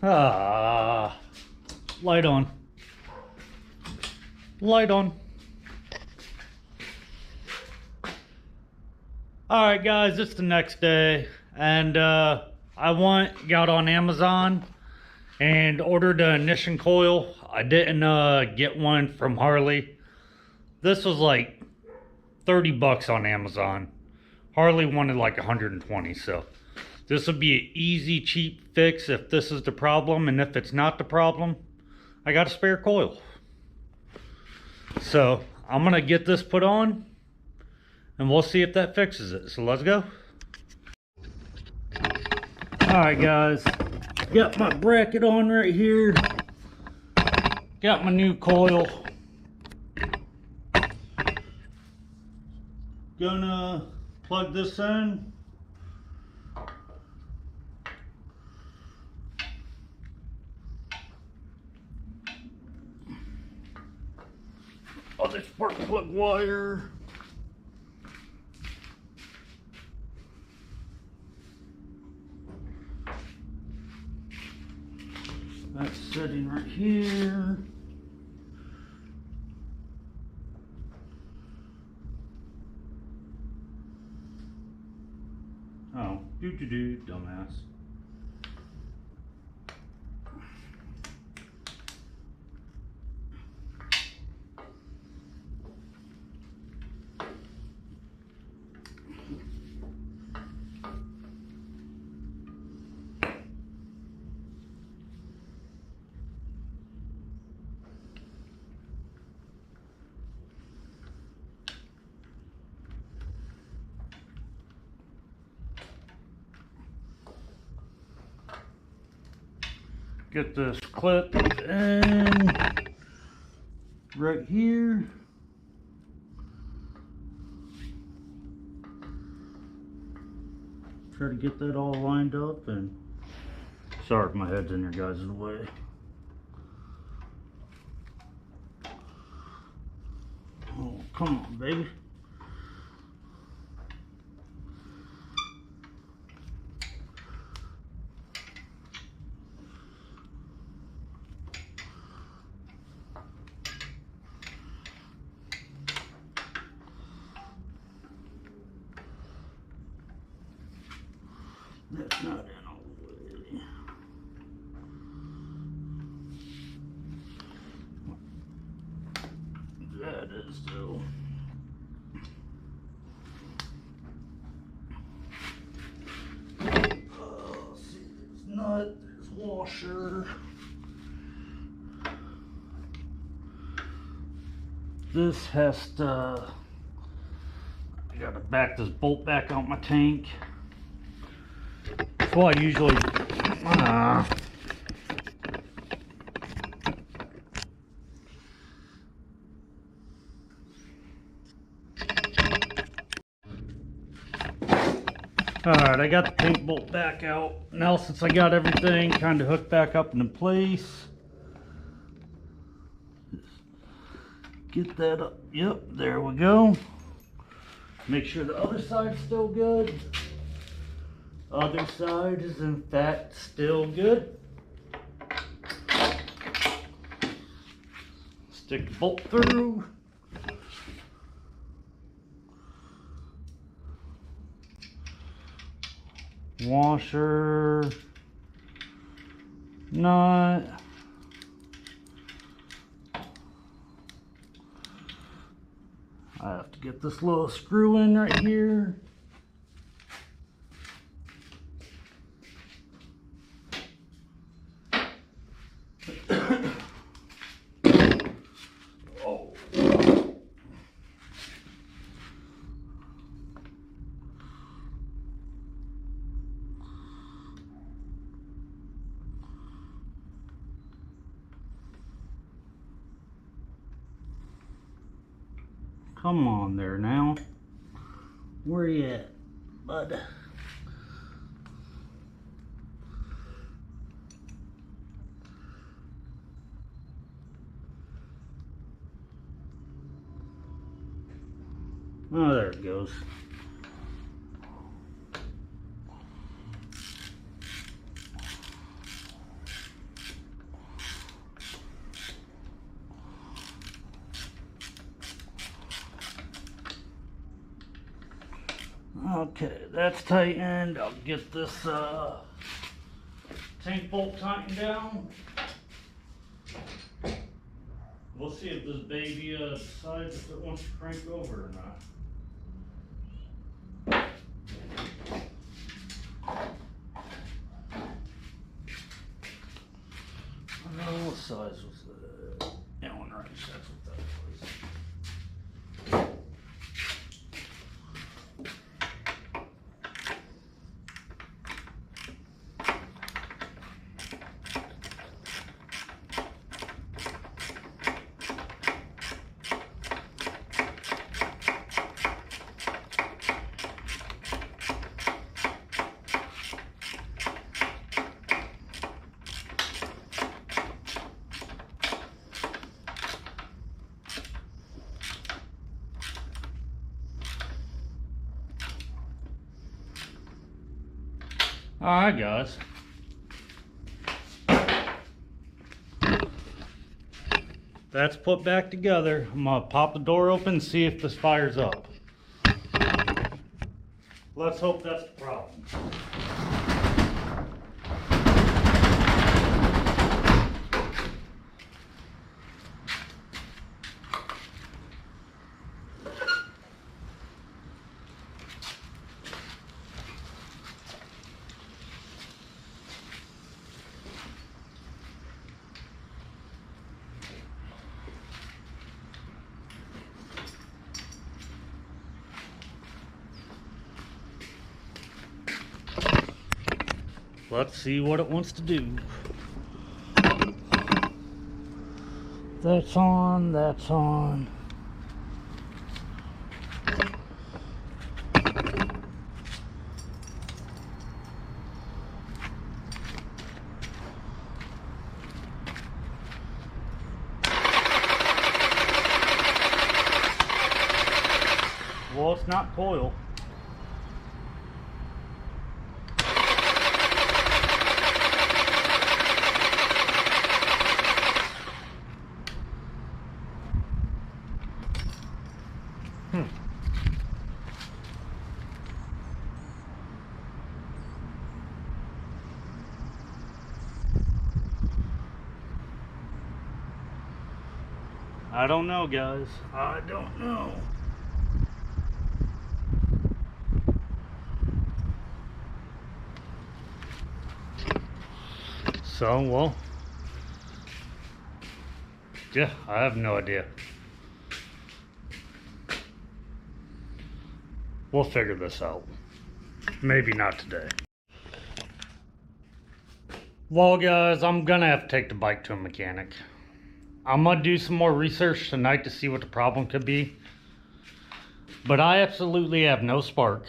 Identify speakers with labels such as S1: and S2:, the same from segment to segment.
S1: Ah, light on. Light on. Alright guys, it's the next day, and got on Amazon and ordered an ignition coil. I didn't get one from Harley. This was like 30 bucks on Amazon. Harley wanted like 120, so this would be an easy, cheap fix if this is the problem, and if it's not the problem, I got a spare coil. So I'm gonna get this put on and we'll see if that fixes it. So let's go. Alright guys, got my bracket on right here. Got my new coil. Gonna plug this in. Other spark plug wire. That's sitting right here. Oh, dumbass. Get this clip in right here. Try to get that all lined up, and sorry if my head's in your guys' way. Oh, come on, baby. That's not in all the way. That is though. See, there's nut, there's washer. This has to, I gotta back this bolt back out my tank. That's why I usually Alright, I got the tank bolt back out. Now since I got everything kind of hooked back up into place, get that up. Yep, there we go. Make sure the other side's still good. Other side is in fact still good. Stick the bolt through. Washer, nut. I have to get this little screw in right here. Oh. Come on there now. Where you at, bud? Oh, there it goes. Okay, that's tightened. I'll get this tank bolt tightened down. We'll see if this baby decides if it wants to crank over or not. What size was that? That one right, that's what that was. Alright guys, that's put back together. I'm gonna pop the door open and see if this fires up. Let's hope that's the problem. Let's see what it wants to do. That's on, that's on. Well, it's not coil. I don't know, guys. I don't know. So, well, yeah, I have no idea. We'll figure this out. Maybe not today. Well, guys, I'm gonna have to take the bike to a mechanic. I'm gonna do some more research tonight to see what the problem could be. But I absolutely have no spark.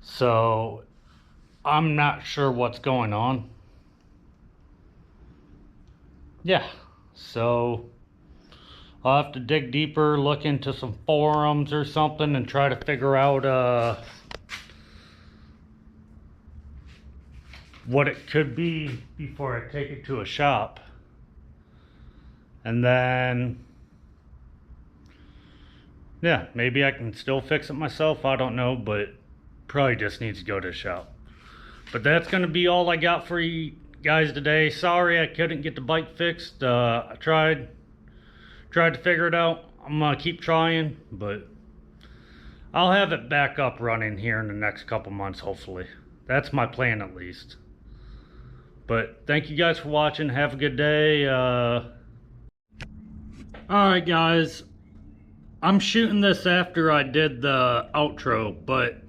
S1: So I'm not sure what's going on. Yeah, so I'll have to dig deeper, look into some forums or something and try to figure out what it could be before I take it to a shop. And then, yeah, maybe I can still fix it myself. I don't know, but probably just needs to go to a shop. But that's going to be all I got for you guys today. Sorry I couldn't get the bike fixed. I tried to figure it out. I'm going to keep trying, but I'll have it back up running here in the next couple months, hopefully. That's my plan, at least. But thank you guys for watching. Have a good day. Alright guys, I'm shooting this after I did the outro, but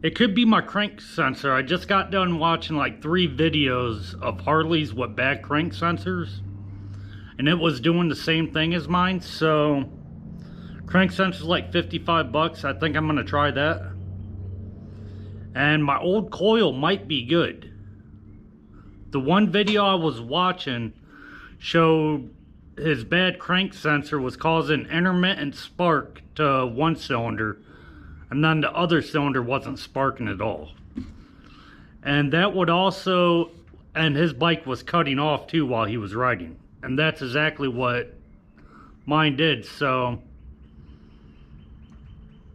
S1: it could be my crank sensor. I just got done watching like 3 videos of Harleys with bad crank sensors, and it was doing the same thing as mine. So crank sensor's like 55 bucks. I think I'm gonna try that. And my old coil might be good. The one video I was watching showed his bad crank sensor was causing intermittent spark to one cylinder, and then the other cylinder wasn't sparking at all. And that would also, and his bike was cutting off too while he was riding, and that's exactly what mine did. So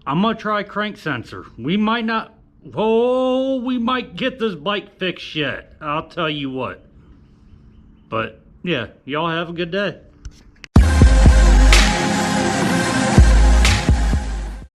S1: I'm gonna try crank sensor. We might not, oh, we might get this bike fixed yet. I'll tell you what. But yeah, y'all have a good day.